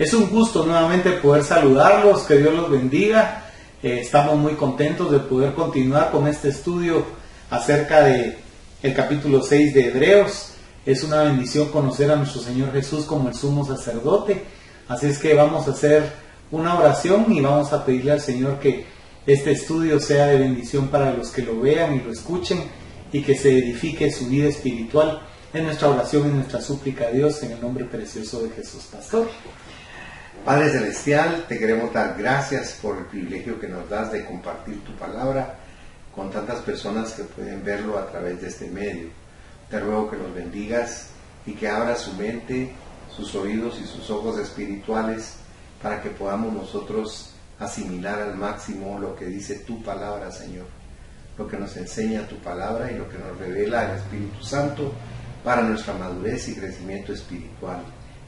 Es un gusto nuevamente poder saludarlos, que Dios los bendiga. Estamos muy contentos de poder continuar con este estudio acerca de el capítulo 6 de Hebreos. Es una bendición conocer a nuestro Señor Jesús como el sumo sacerdote. Así es que vamos a hacer una oración y vamos a pedirle al Señor que este estudio sea de bendición para los que lo vean y lo escuchen y que se edifique su vida espiritual. En nuestra oración y nuestra súplica a Dios, en el nombre precioso de Jesús. Pastor. Padre Celestial, te queremos dar gracias por el privilegio que nos das de compartir tu palabra con tantas personas que pueden verlo a través de este medio. Te ruego que los bendigas y que abras su mente, sus oídos y sus ojos espirituales para que podamos nosotros asimilar al máximo lo que dice tu palabra, Señor, lo que nos enseña tu palabra y lo que nos revela el Espíritu Santo para nuestra madurez y crecimiento espiritual.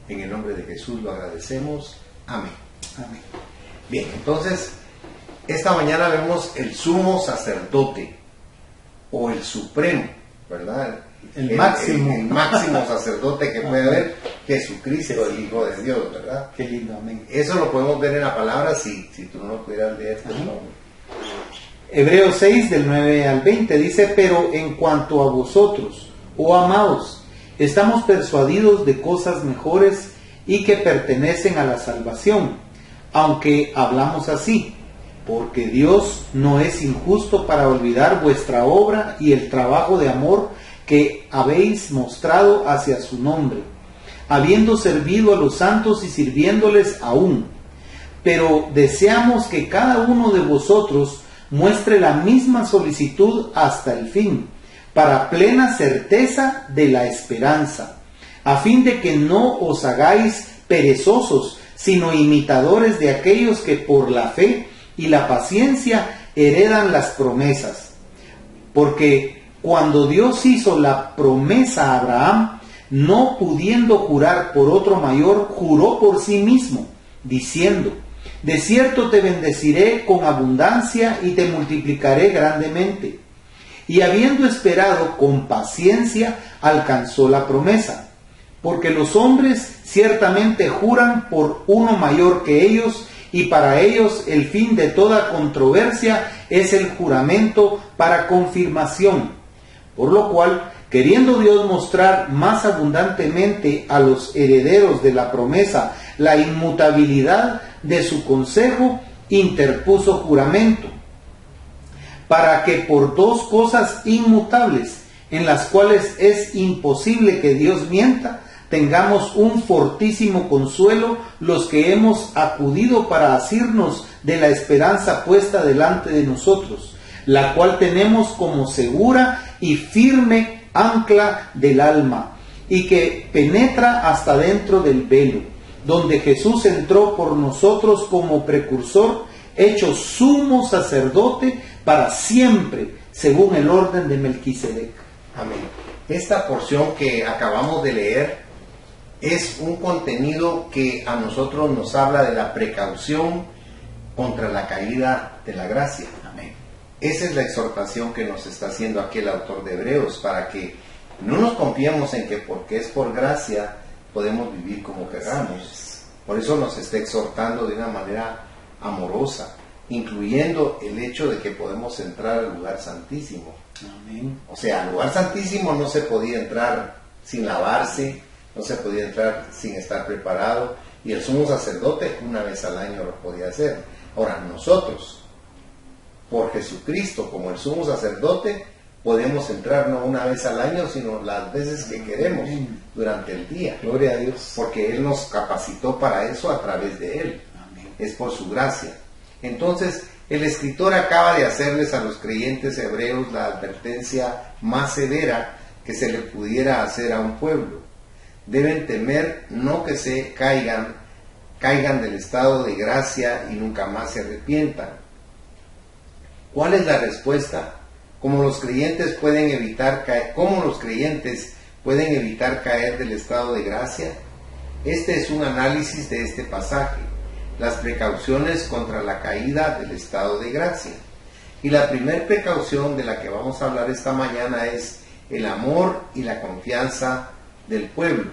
En el nombre de Jesús lo agradecemos. Amén. Amén. Bien, entonces, esta mañana vemos el sumo sacerdote o el supremo, ¿verdad? El máximo. El máximo sacerdote que puede haber, Jesucristo, el Hijo de Dios, ¿verdad? Qué lindo, amén. Eso lo podemos ver en la palabra si tú no lo pudieras leer. Hebreos 6 del 9 al 20 dice: pero en cuanto a vosotros, oh amados, estamos persuadidos de cosas mejores y que pertenecen a la salvación, aunque hablamos así, porque Dios no es injusto para olvidar vuestra obra y el trabajo de amor que habéis mostrado hacia su nombre, habiendo servido a los santos y sirviéndoles aún. Pero deseamos que cada uno de vosotros muestre la misma solicitud hasta el fin, para plena certeza de la esperanza, a fin de que no os hagáis perezosos, sino imitadores de aquellos que por la fe y la paciencia heredan las promesas. Porque cuando Dios hizo la promesa a Abraham, no pudiendo jurar por otro mayor, juró por sí mismo, diciendo: de cierto te bendeciré con abundancia y te multiplicaré grandemente. Y habiendo esperado con paciencia, alcanzó la promesa. Porque los hombres ciertamente juran por uno mayor que ellos, y para ellos el fin de toda controversia es el juramento para confirmación. Por lo cual, queriendo Dios mostrar más abundantemente a los herederos de la promesa la inmutabilidad de su consejo, interpuso juramento, para que por dos cosas inmutables, en las cuales es imposible que Dios mienta, tengamos un fortísimo consuelo los que hemos acudido para asirnos de la esperanza puesta delante de nosotros, la cual tenemos como segura y firme ancla del alma, y que penetra hasta dentro del velo, donde Jesús entró por nosotros como precursor, hecho sumo sacerdote para siempre, según el orden de Melquisedec. Amén. Esta porción que acabamos de leer es un contenido que a nosotros nos habla de la precaución contra la caída de la gracia. Amén. Esa es la exhortación que nos está haciendo aquí el autor de Hebreos, para que no nos confiemos en que porque es por gracia podemos vivir como queramos. Por eso nos está exhortando de una manera amorosa, incluyendo el hecho de que podemos entrar al lugar santísimo. Amén. O sea, al lugar santísimo no se podía entrar sin lavarse, no se podía entrar sin estar preparado, y el sumo sacerdote una vez al año lo podía hacer. Ahora, nosotros, por Jesucristo como el sumo sacerdote, podemos entrar no una vez al año, sino las veces que queremos durante el día. Gloria a Dios. Porque Él nos capacitó para eso a través de Él. Amén. Es por su gracia. Entonces, el escritor acaba de hacerles a los creyentes hebreos la advertencia más severa que se le pudiera hacer a un pueblo. Deben temer no que se caigan del estado de gracia y nunca más se arrepientan. ¿Cuál es la respuesta? ¿Cómo los creyentes pueden evitar caer del estado de gracia? Este es un análisis de este pasaje, las precauciones contra la caída del estado de gracia. Y la primera precaución de la que vamos a hablar esta mañana es el amor y la confianza del pueblo.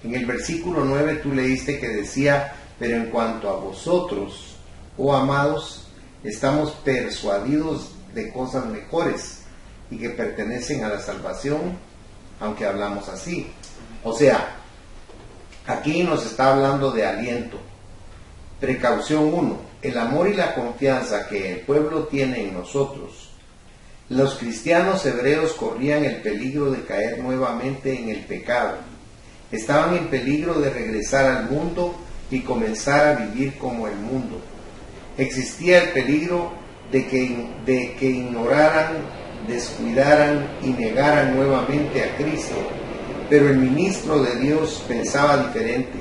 En el versículo 9 tú leíste que decía: pero en cuanto a vosotros, oh amados, estamos persuadidos de cosas mejores y que pertenecen a la salvación, aunque hablamos así. O sea, aquí nos está hablando de aliento. Precaución 1. El amor y la confianza que el pueblo tiene en nosotros. Los cristianos hebreos corrían el peligro de caer nuevamente en el pecado. Estaban en peligro de regresar al mundo y comenzar a vivir como el mundo. Existía el peligro de que ignoraran, descuidaran y negaran nuevamente a Cristo. Pero el ministro de Dios pensaba diferente.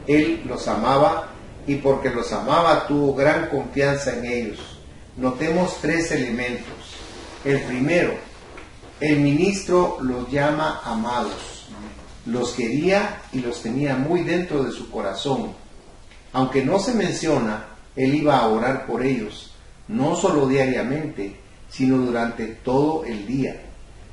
Él los amaba y porque los amaba tuvo gran confianza en ellos. Notemos 3 elementos. El primero, el ministro los llama amados. Los quería y los tenía muy dentro de su corazón. Aunque no se menciona, él iba a orar por ellos, no solo diariamente, sino durante todo el día.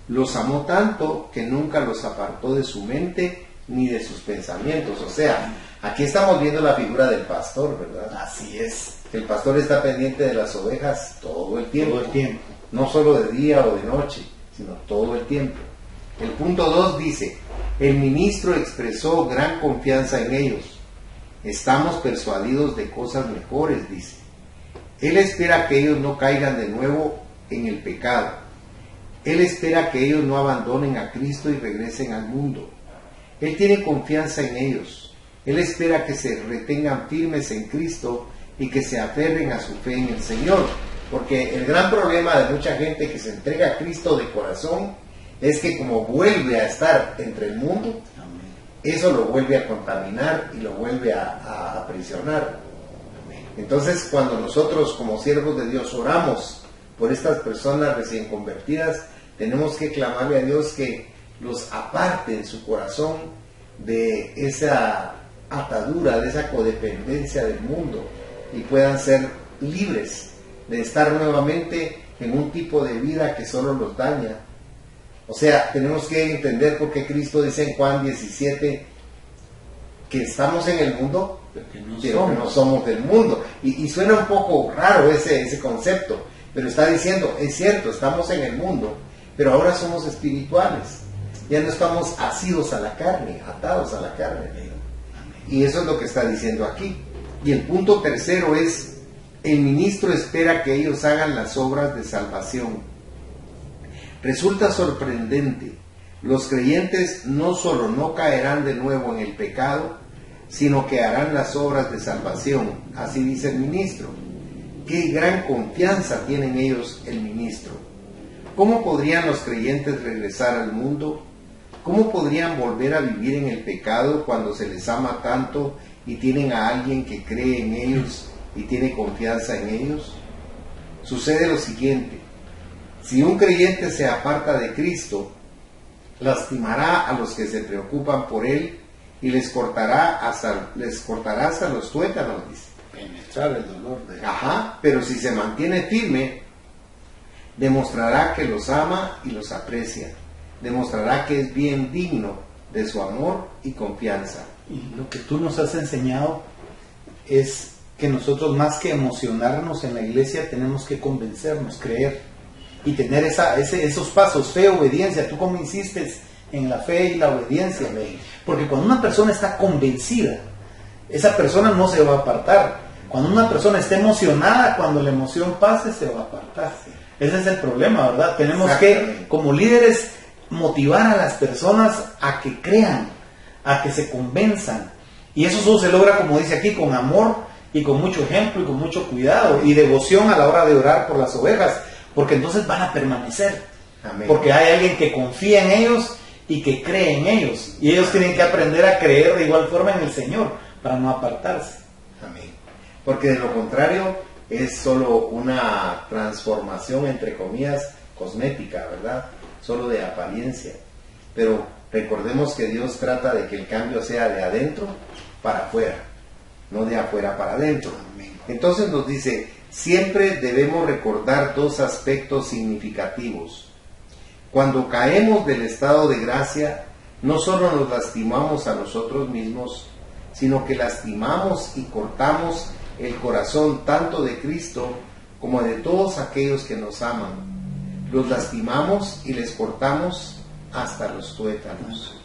Los amó tanto que nunca los apartó de su mente ni de sus pensamientos. O sea, aquí estamos viendo la figura del pastor, ¿verdad? Así es. El pastor está pendiente de las ovejas todo el tiempo. Todo el tiempo. No solo de día o de noche, sino todo el tiempo. El punto 2 dice, el ministro expresó gran confianza en ellos. Estamos persuadidos de cosas mejores, dice. Él espera que ellos no caigan de nuevo en el pecado. Él espera que ellos no abandonen a Cristo y regresen al mundo. Él tiene confianza en ellos. Él espera que se retengan firmes en Cristo y que se aferren a su fe en el Señor. Porque el gran problema de mucha gente que se entrega a Cristo de corazón es que como vuelve a estar entre el mundo, eso lo vuelve a contaminar y lo vuelve a aprisionar. Entonces, cuando nosotros como siervos de Dios oramos por estas personas recién convertidas, tenemos que clamarle a Dios que los aparte en su corazón de esa atadura, de esa codependencia del mundo y puedan ser libres de estar nuevamente en un tipo de vida que solo los daña. O sea, tenemos que entender por qué Cristo dice en Juan 17 que estamos en el mundo, pero que no somos del mundo. Y suena un poco raro ese concepto, pero está diciendo, es cierto, estamos en el mundo, pero ahora somos espirituales. Ya no estamos asidos a la carne, atados a la carne. Y eso es lo que está diciendo aquí. Y el punto tercero es, el ministro espera que ellos hagan las obras de salvación. Resulta sorprendente. Los creyentes no solo no caerán de nuevo en el pecado, sino que harán las obras de salvación. Así dice el ministro. Qué gran confianza tienen ellos el ministro. ¿Cómo podrían los creyentes regresar al mundo? ¿Cómo podrían volver a vivir en el pecado cuando se les ama tanto y tienen a alguien que cree en ellos y tiene confianza en ellos? Sucede lo siguiente: si un creyente se aparta de Cristo, lastimará a los que se preocupan por él y les cortará hasta los tuétanos, dice. Penetrar el dolor de... Pero si se mantiene firme, demostrará que los ama y los aprecia. Demostrará que es bien digno de su amor y confianza. Y lo que tú nos has enseñado es que nosotros, más que emocionarnos en la iglesia, tenemos que convencernos, creer y tener esos pasos, fe, obediencia. ¿Tú cómo insistes en la fe y la obediencia? Porque cuando una persona está convencida, esa persona no se va a apartar. Cuando una persona está emocionada, cuando la emoción pase, se va a apartar. Ese es el problema, ¿verdad? Tenemos que, como líderes, motivar a las personas a que crean, a que se convenzan. Y eso solo se logra, como dice aquí, con amor y con mucho ejemplo y con mucho cuidado y devoción a la hora de orar por las ovejas, porque entonces van a permanecer. Amén. Porque hay alguien que confía en ellos y que cree en ellos, y ellos tienen que aprender a creer de igual forma en el Señor para no apartarse. Amén. Porque de lo contrario es solo una transformación, entre comillas, cosmética, ¿verdad? Solo de apariencia. Pero recordemos que Dios trata de que el cambio sea de adentro para afuera, no de afuera para adentro. Entonces nos dice, siempre debemos recordar dos aspectos significativos. Cuando caemos del estado de gracia, no solo nos lastimamos a nosotros mismos, sino que lastimamos y cortamos el corazón tanto de Cristo como de todos aquellos que nos aman. Los lastimamos y les cortamos hasta los tuétanos.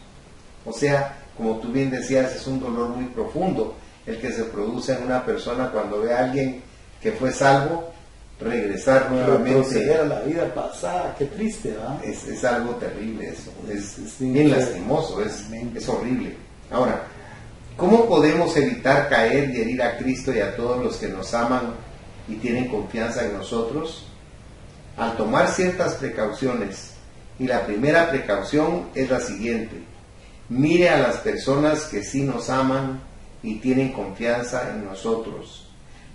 O sea, como tú bien decías, es un dolor muy profundo el que se produce en una persona cuando ve a alguien que fue salvo regresar nuevamente. Proceder a la vida pasada, qué triste, ¿verdad? Es algo terrible eso, es bien lastimoso, es horrible. Ahora, ¿cómo podemos evitar caer y herir a Cristo y a todos los que nos aman y tienen confianza en nosotros? Al tomar ciertas precauciones, y la primera precaución es la siguiente: mire a las personas que sí nos aman y tienen confianza en nosotros.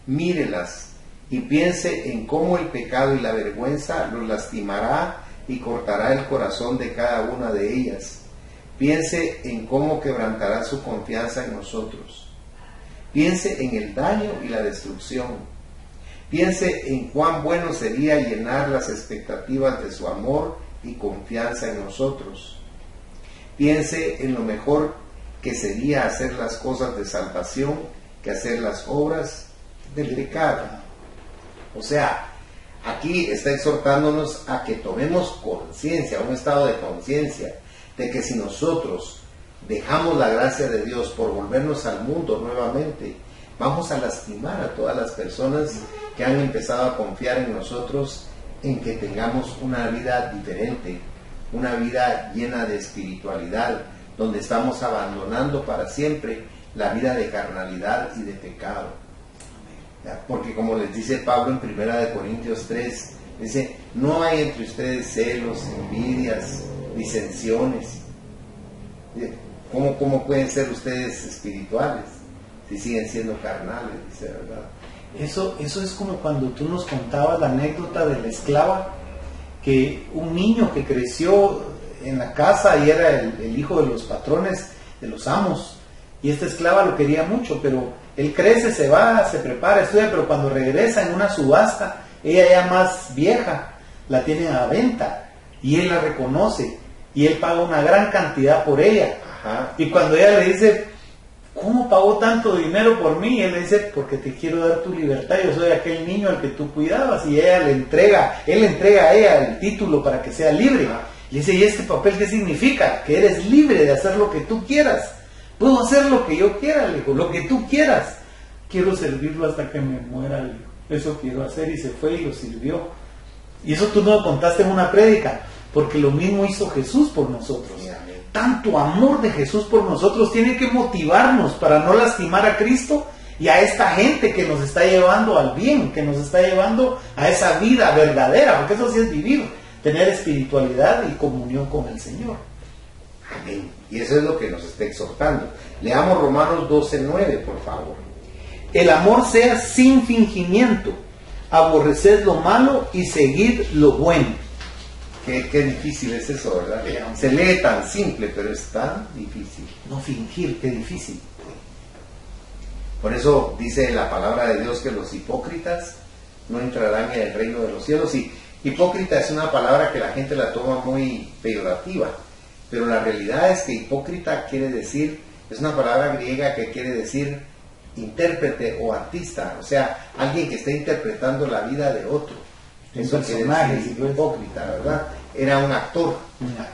Mírelas y piense en cómo el pecado y la vergüenza los lastimará y cortará el corazón de cada una de ellas. Piense en cómo quebrantará su confianza en nosotros. Piense en el daño y la destrucción. Piense en cuán bueno sería llenar las expectativas de su amor y confianza en nosotros. Piense en lo mejor que sería hacer las cosas de salvación que hacer las obras del pecado. O sea, aquí está exhortándonos a que tomemos conciencia, un estado de conciencia, de que si nosotros dejamos la gracia de Dios por volvernos al mundo nuevamente, vamos a lastimar a todas las personas que han empezado a confiar en nosotros, en que tengamos una vida diferente, una vida llena de espiritualidad, donde estamos abandonando para siempre la vida de carnalidad y de pecado. Porque como les dice Pablo en 1 Corintios 3, dice, no hay entre ustedes celos, envidias, disensiones. ¿Cómo pueden ser ustedes espirituales si siguen siendo carnales? Dice, ¿verdad? Eso es como cuando tú nos contabas la anécdota de la esclava, que un niño que creció en la casa y era el hijo de los patrones, de los amos, y esta esclava lo quería mucho, pero él crece, se va, se prepara, estudia, pero cuando regresa en una subasta, ella ya más vieja, la tiene a venta, y él la reconoce, y él paga una gran cantidad por ella. Ajá. Y cuando ella le dice, ¿cómo pagó tanto dinero por mí? Y él le dice, porque te quiero dar tu libertad, yo soy aquel niño al que tú cuidabas, y él le entrega a ella el título para que sea libre. Y dice, ¿y este papel qué significa? Que eres libre de hacer lo que tú quieras. Puedo hacer lo que yo quiera, le dijo, lo que tú quieras. Quiero servirlo hasta que me muera, le dijo. Eso quiero hacer, y se fue y lo sirvió. Y eso tú no lo contaste en una prédica, porque lo mismo hizo Jesús por nosotros. Tanto amor de Jesús por nosotros tiene que motivarnos para no lastimar a Cristo y a esta gente que nos está llevando al bien, que nos está llevando a esa vida verdadera, porque eso sí es vivir, tener espiritualidad y comunión con el Señor. Amén. Y eso es lo que nos está exhortando. Leamos Romanos 12:9, por favor. El amor sea sin fingimiento, aborreced lo malo y seguid lo bueno. Qué difícil es eso, ¿verdad? Se lee tan simple, pero es tan difícil. No fingir, qué difícil. Por eso dice la palabra de Dios que los hipócritas no entrarán en el reino de los cielos. Y hipócrita es una palabra que la gente la toma muy peyorativa, pero la realidad es que hipócrita quiere decir, es una palabra griega que quiere decir intérprete o artista, o sea, alguien que está interpretando la vida de otro. Eso quiere decir hipócrita, ¿verdad? Era un actor.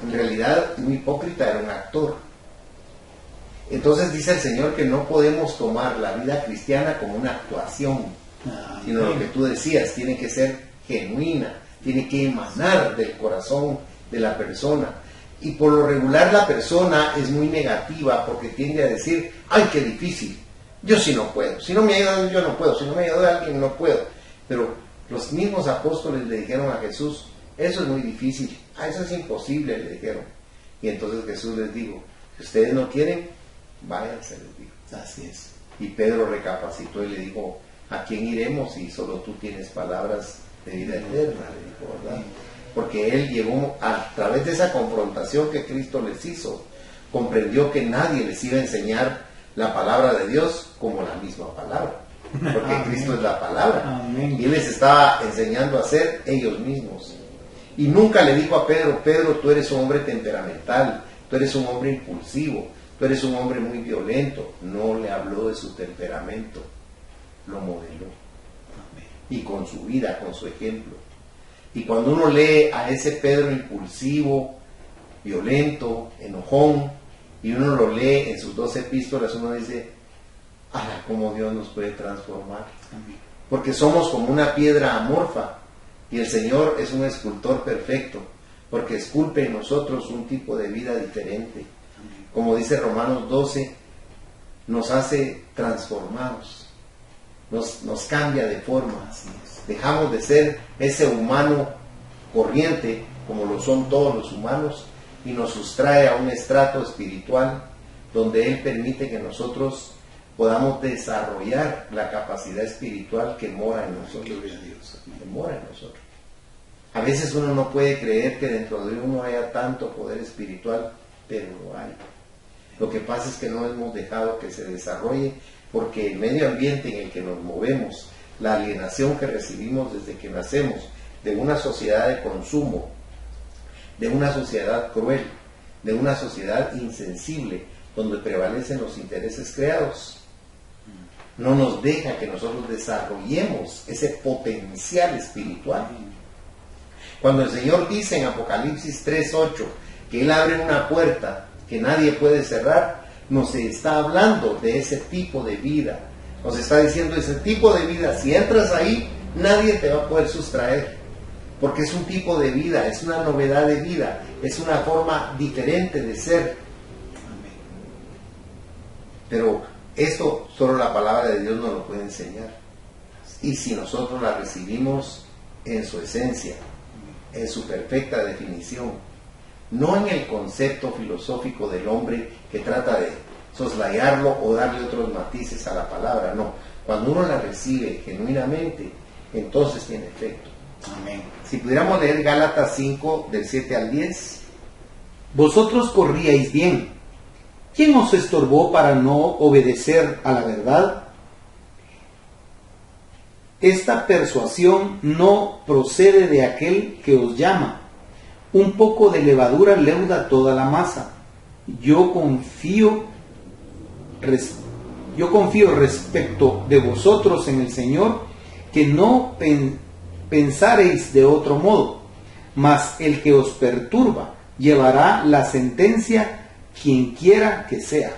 En realidad, un hipócrita era un actor. Entonces dice el Señor que no podemos tomar la vida cristiana como una actuación, sino lo que tú decías, tiene que ser genuina, tiene que emanar del corazón de la persona. Y por lo regular la persona es muy negativa porque tiende a decir, ¡ay, qué difícil! Yo sí no puedo. Si no me ayuda, yo no puedo. Si no me ayuda alguien, no puedo. Pero los mismos apóstoles le dijeron a Jesús, eso es muy difícil, eso es imposible, le dijeron. Y entonces Jesús les dijo, si ustedes no quieren, váyanse, les dijo. Así es. Y Pedro recapacitó y le dijo, ¿a quién iremos si solo tú tienes palabras de vida eterna? Le dijo, ¿verdad? Porque él llegó a través de esa confrontación que Cristo les hizo, comprendió que nadie les iba a enseñar la palabra de Dios como la misma palabra. Porque Amén. Cristo es la palabra. Amén. Y Él les estaba enseñando a ser ellos mismos. Y nunca le dijo a Pedro, Pedro, tú eres un hombre temperamental, tú eres un hombre impulsivo, tú eres un hombre muy violento. No le habló de su temperamento, lo modeló. Y con su vida, con su ejemplo. Y cuando uno lee a ese Pedro impulsivo, violento, enojón, y uno lo lee en sus 2 epístolas, uno dice, ¡ah, cómo Dios nos puede transformar! Amén. Porque somos como una piedra amorfa, y el Señor es un escultor perfecto, porque esculpe en nosotros un tipo de vida diferente. Amén. Como dice Romanos 12, nos hace transformados, nos cambia de forma. Dejamos de ser ese humano corriente, como lo son todos los humanos, y nos sustrae a un estrato espiritual donde Él permite que nosotros podamos desarrollar la capacidad espiritual que mora en nosotros. Que mora en nosotros. A veces uno no puede creer que dentro de uno haya tanto poder espiritual, pero lo hay. Lo que pasa es que no hemos dejado que se desarrolle, porque el medio ambiente en el que nos movemos, la alienación que recibimos desde que nacemos de una sociedad de consumo, de una sociedad cruel, de una sociedad insensible, donde prevalecen los intereses creados, no nos deja que nosotros desarrollemos ese potencial espiritual. Cuando el Señor dice en Apocalipsis 3:8 que Él abre una puerta que nadie puede cerrar, nos está hablando de ese tipo de vida. Nos está diciendo ese tipo de vida, si entras ahí, nadie te va a poder sustraer, porque es un tipo de vida, es una novedad de vida, es una forma diferente de ser. Pero esto solo la palabra de Dios nos lo puede enseñar. Y si nosotros la recibimos en su esencia, en su perfecta definición, no en el concepto filosófico del hombre que trata de soslayarlo o darle otros matices a la palabra, no. Cuando uno la recibe genuinamente, entonces tiene efecto. Amén. Si pudiéramos leer Gálatas 5, del 7 al 10. Vosotros corríais bien. ¿Quién os estorbó para no obedecer a la verdad? Esta persuasión no procede de aquel que os llama. Un poco de levadura leuda toda la masa. Yo confío respecto de vosotros en el Señor, que no pensaréis de otro modo, mas el que os perturba llevará la sentencia, quien quiera que sea.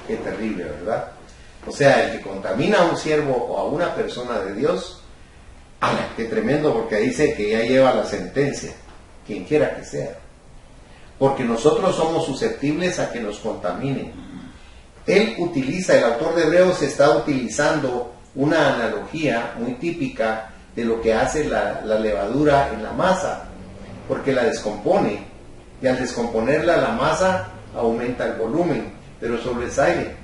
Qué terrible, ¿verdad? O sea, el que contamina a un siervo o a una persona de Dios, ¡ala! Qué tremendo, porque dice que ya lleva la sentencia, quien quiera que sea. Porque nosotros somos susceptibles a que nos contaminen. Él utiliza, el autor de Hebreos está utilizando una analogía muy típica de lo que hace la levadura en la masa, porque la descompone, y al descomponerla la masa aumenta el volumen, pero sobre el aire,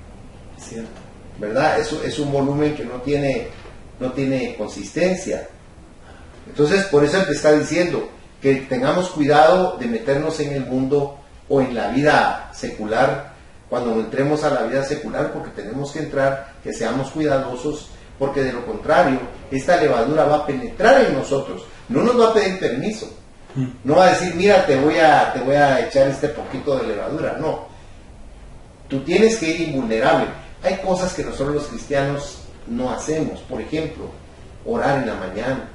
¿cierto? ¿Verdad? Es un volumen que no tiene consistencia. Entonces, por eso él te está diciendo que tengamos cuidado de meternos en el mundo o en la vida secular. Cuando entremos a la vida secular, porque tenemos que entrar, que seamos cuidadosos, porque de lo contrario, esta levadura va a penetrar en nosotros, no nos va a pedir permiso, no va a decir, mira, te voy a echar este poquito de levadura, no. Tú tienes que ir invulnerable. Hay cosas que nosotros los cristianos no hacemos, por ejemplo, orar en la mañana,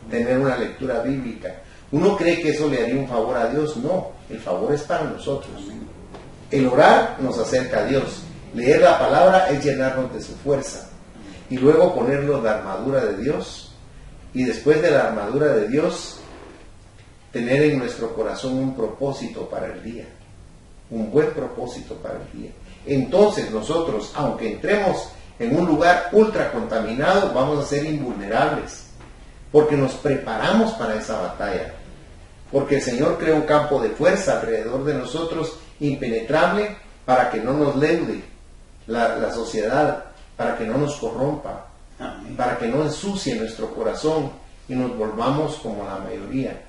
tener una lectura bíblica. Uno cree que eso le haría un favor a Dios, no, el favor es para nosotros. El orar nos acerca a Dios, leer la palabra es llenarnos de su fuerza, y luego ponernos la armadura de Dios, y después de la armadura de Dios, tener en nuestro corazón un propósito para el día, un buen propósito para el día. Entonces nosotros, aunque entremos en un lugar ultra contaminado, vamos a ser invulnerables, porque nos preparamos para esa batalla, porque el Señor creó un campo de fuerza alrededor de nosotros, impenetrable, para que no nos leude la sociedad, para que no nos corrompa, Amén. Para que no ensucie nuestro corazón y nos volvamos como la mayoría,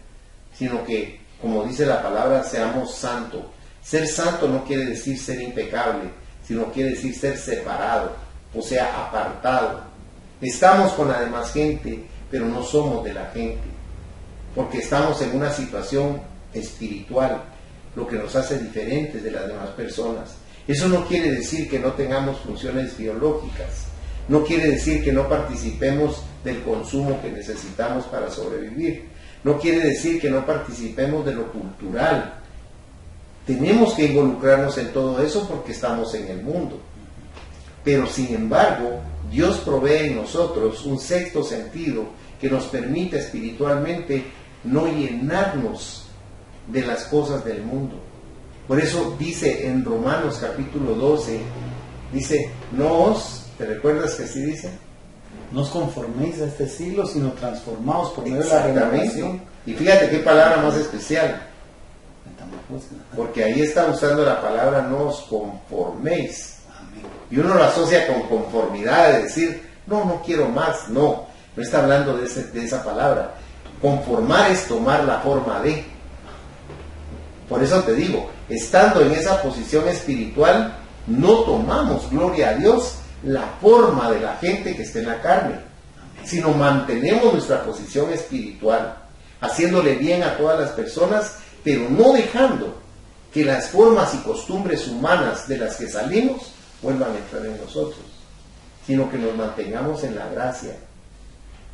sino que, como dice la palabra, seamos santos. Ser santo no quiere decir ser impecable, sino quiere decir ser separado, o sea, apartado. Estamos con la demás gente, pero no somos de la gente, porque estamos en una situación espiritual, lo que nos hace diferentes de las demás personas. Eso no quiere decir que no tengamos funciones biológicas, no quiere decir que no participemos del consumo que necesitamos para sobrevivir, no quiere decir que no participemos de lo cultural. Tenemos que involucrarnos en todo eso porque estamos en el mundo. Pero sin embargo, Dios provee en nosotros un sexto sentido que nos permite espiritualmente no llenarnos de las cosas del mundo. Por eso dice en Romanos capítulo 12, dice, ¿te recuerdas que así dice? No os conforméis a este siglo, sino transformaos por medio de la renovación. Y fíjate qué palabra más especial. Porque ahí está usando la palabra no os conforméis. Amén. Y uno lo asocia con conformidad, de decir, no quiero más. No está hablando de esa palabra. Conformar es tomar la forma de. Por eso te digo, estando en esa posición espiritual, no tomamos, gloria a Dios, la forma de la gente que está en la carne, sino mantenemos nuestra posición espiritual, haciéndole bien a todas las personas, pero no dejando que las formas y costumbres humanas de las que salimos vuelvan a entrar en nosotros, sino que nos mantengamos en la gracia,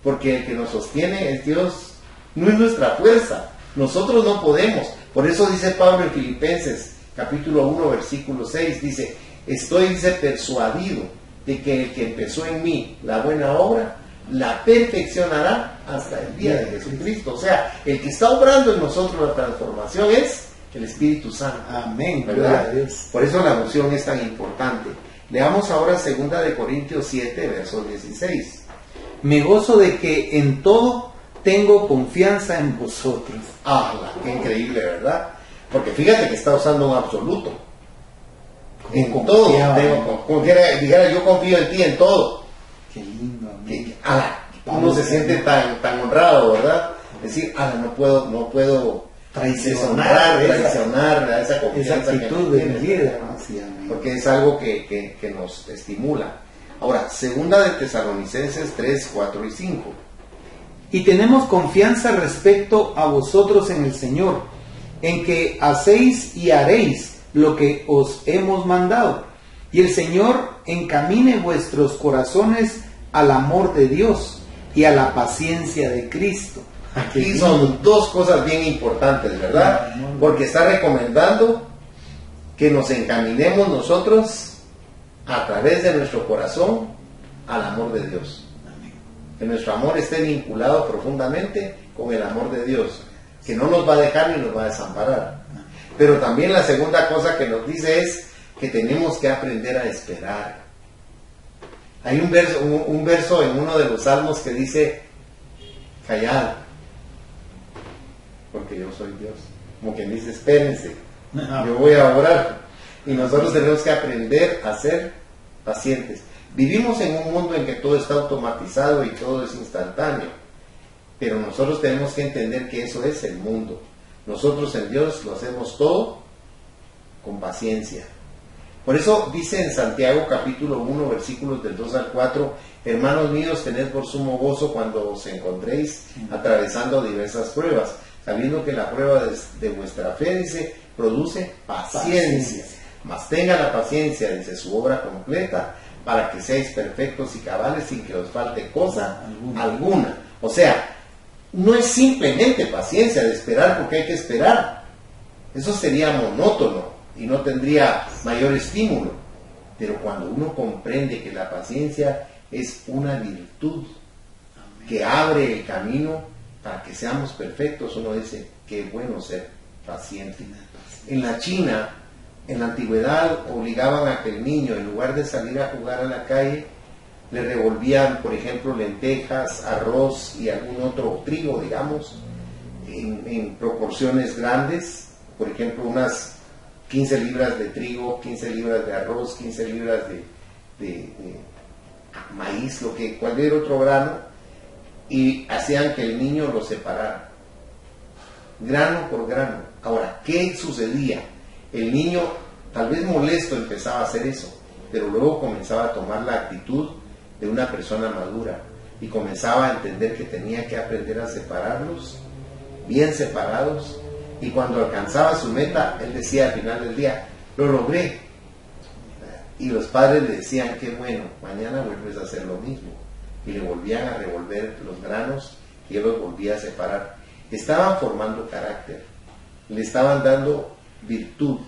porque el que nos sostiene es Dios, no es nuestra fuerza, nosotros no podemos. Por eso dice Pablo en Filipenses capítulo 1 versículo 6, dice, estoy persuadido de que el que empezó en mí la buena obra la perfeccionará hasta el día de Jesucristo. O sea, el que está obrando en nosotros la transformación es el Espíritu Santo. Amén, ¿verdad? Por eso la unción es tan importante. Leamos ahora 2 de Corintios 7, verso 16. Me gozo de que en todo tengo confianza en vosotros. Qué increíble, ¿verdad? Porque fíjate que está usando un absoluto. En todo, dijera, yo confío en ti en todo. Qué lindo. Uno se siente tan honrado, ¿verdad? Es decir, no puedo traicionar a esa confianza, esa actitud de mi vida, porque es algo que nos estimula. Ahora, 2 de Tesalonicenses 3, 4 y 5. Y tenemos confianza respecto a vosotros en el Señor, en que hacéis y haréis lo que os hemos mandado, y el Señor encamine vuestros corazones al amor de Dios y a la paciencia de Cristo. Aquí son dos cosas bien importantes, ¿verdad? Porque está recomendando que nos encaminemos nosotros a través de nuestro corazón al amor de Dios. Que nuestro amor esté vinculado profundamente con el amor de Dios, que no nos va a dejar ni nos va a desamparar. Pero también la segunda cosa que nos dice es que tenemos que aprender a esperar. Hay un verso en uno de los salmos que dice, callad, porque yo soy Dios. Como quien dice, espérense, yo voy a orar. Y nosotros tenemos que aprender a ser pacientes. Vivimos en un mundo en que todo está automatizado y todo es instantáneo, pero nosotros tenemos que entender que eso es el mundo. Nosotros en Dios lo hacemos todo con paciencia. Por eso dice en Santiago capítulo 1 versículos del 2 al 4, hermanos míos, tened por sumo gozo cuando os encontréis atravesando diversas pruebas, sabiendo que la prueba de vuestra fe, dice, produce paciencia. Mas tenga la paciencia, dice, su obra completa, para que seáis perfectos y cabales sin que os falte cosa alguna. O sea, no es simplemente paciencia de esperar porque hay que esperar. Eso sería monótono y no tendría mayor estímulo. Pero cuando uno comprende que la paciencia es una virtud que abre el camino para que seamos perfectos, uno dice, qué bueno ser paciente. En la China, en la antigüedad, obligaban a que el niño, en lugar de salir a jugar a la calle, le revolvían, por ejemplo, lentejas, arroz y algún otro trigo, digamos, en proporciones grandes, por ejemplo, unas 15 libras de trigo, 15 libras de arroz, 15 libras de maíz, cualquier otro grano, y hacían que el niño lo separara, grano por grano. Ahora, ¿qué sucedía? El niño, tal vez molesto, empezaba a hacer eso, pero luego comenzaba a tomar la actitud de una persona madura y comenzaba a entender que tenía que aprender a separarlos, bien separados, y cuando alcanzaba su meta, él decía al final del día, lo logré, Y los padres le decían, qué bueno, mañana vuelves a hacer lo mismo. Y le volvían a revolver los granos y él los volvía a separar. Estaban formando carácter, le estaban dando virtud,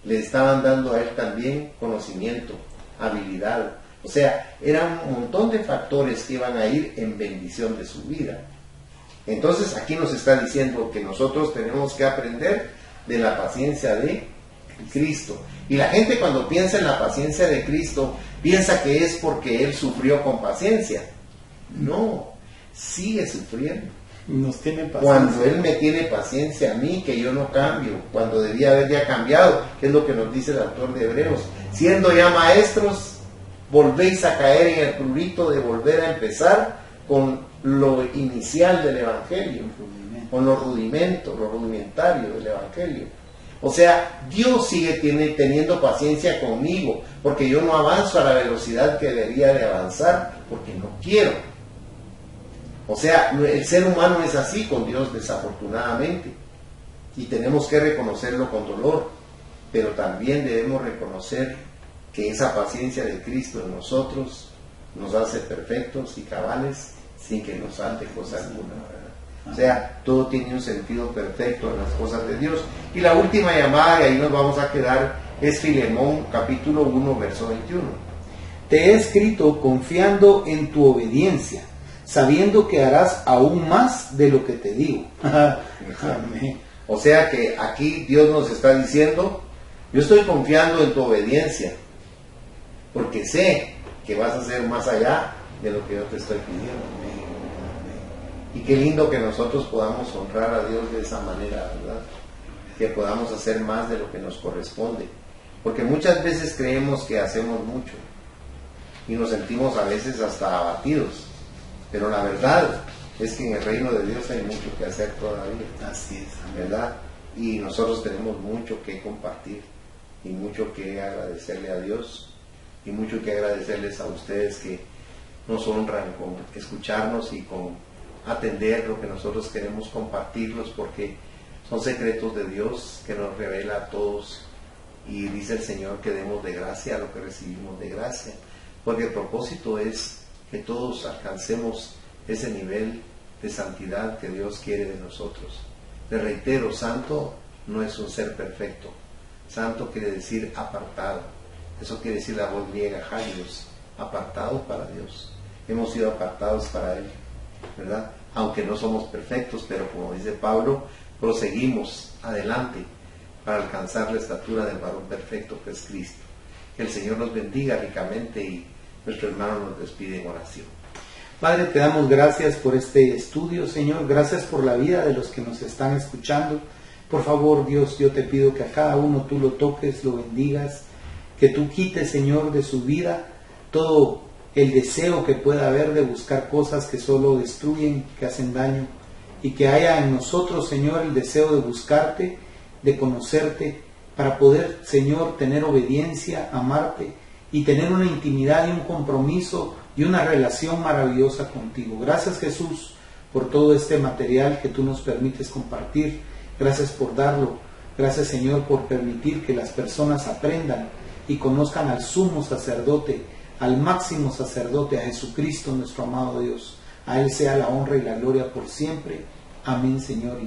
le estaban dando a él también conocimiento, habilidad. O sea, eran un montón de factores que iban a ir en bendición de su vida. Entonces aquí nos está diciendo que nosotros tenemos que aprender de la paciencia de Cristo. Y la gente cuando piensa en la paciencia de Cristo, piensa que es porque Él sufrió con paciencia. No, sigue sufriendo. Nos tiene paciencia. Cuando Él me tiene paciencia a mí, que yo no cambio, cuando debía haber ya cambiado, que es lo que nos dice el autor de Hebreos. Siendo ya maestros, volvéis a caer en el prurito de volver a empezar con lo inicial del Evangelio, con los rudimentos, lo rudimentario del Evangelio. O sea, Dios sigue teniendo paciencia conmigo, porque yo no avanzo a la velocidad que debería de avanzar, porque no quiero. O sea, el ser humano es así con Dios, desafortunadamente, y tenemos que reconocerlo con dolor, pero también debemos reconocer que esa paciencia de Cristo en nosotros nos hace perfectos y cabales sin que nos falte cosa alguna, ¿verdad? O sea, todo tiene un sentido perfecto en las cosas de Dios. Y la última llamada, y ahí nos vamos a quedar, es Filemón, capítulo 1, verso 21. Te he escrito confiando en tu obediencia, sabiendo que harás aún más de lo que te digo. Amén. O sea que aquí Dios nos está diciendo, yo estoy confiando en tu obediencia, porque sé que vas a hacer más allá de lo que yo te estoy pidiendo. Y qué lindo que nosotros podamos honrar a Dios de esa manera, ¿verdad? Que podamos hacer más de lo que nos corresponde. Porque muchas veces creemos que hacemos mucho y nos sentimos a veces hasta abatidos. Pero la verdad es que en el reino de Dios hay mucho que hacer todavía. Así es, ¿verdad? Y nosotros tenemos mucho que compartir y mucho que agradecerle a Dios y mucho que agradecerles a ustedes que nos honran con escucharnos y con atender lo que nosotros queremos compartirlos, porque son secretos de Dios que nos revela a todos, y dice el Señor que demos de gracia a lo que recibimos de gracia, porque el propósito es que todos alcancemos ese nivel de santidad que Dios quiere de nosotros. Les reitero, santo no es un ser perfecto. Santo quiere decir apartado. Eso quiere decir la voz griega, hagios, apartados para Dios. Hemos sido apartados para Él, ¿verdad? Aunque no somos perfectos, pero como dice Pablo, proseguimos adelante para alcanzar la estatura del varón perfecto que es Cristo. Que el Señor nos bendiga ricamente, y nuestro hermano nos despide en oración. Padre, te damos gracias por este estudio, Señor. Gracias por la vida de los que nos están escuchando. Por favor, Dios, yo te pido que a cada uno tú lo toques, lo bendigas, que tú quites, Señor, de su vida todo el deseo que pueda haber de buscar cosas que solo destruyen, que hacen daño, y que haya en nosotros, Señor, el deseo de buscarte, de conocerte, para poder, Señor, tener obediencia, amarte y tener una intimidad y un compromiso y una relación maravillosa contigo. Gracias, Jesús, por todo este material que tú nos permites compartir. Gracias por darlo. Gracias, Señor, por permitir que las personas aprendan y conozcan al sumo sacerdote, al máximo sacerdote, a Jesucristo, nuestro amado Dios. A Él sea la honra y la gloria por siempre. Amén, Señor.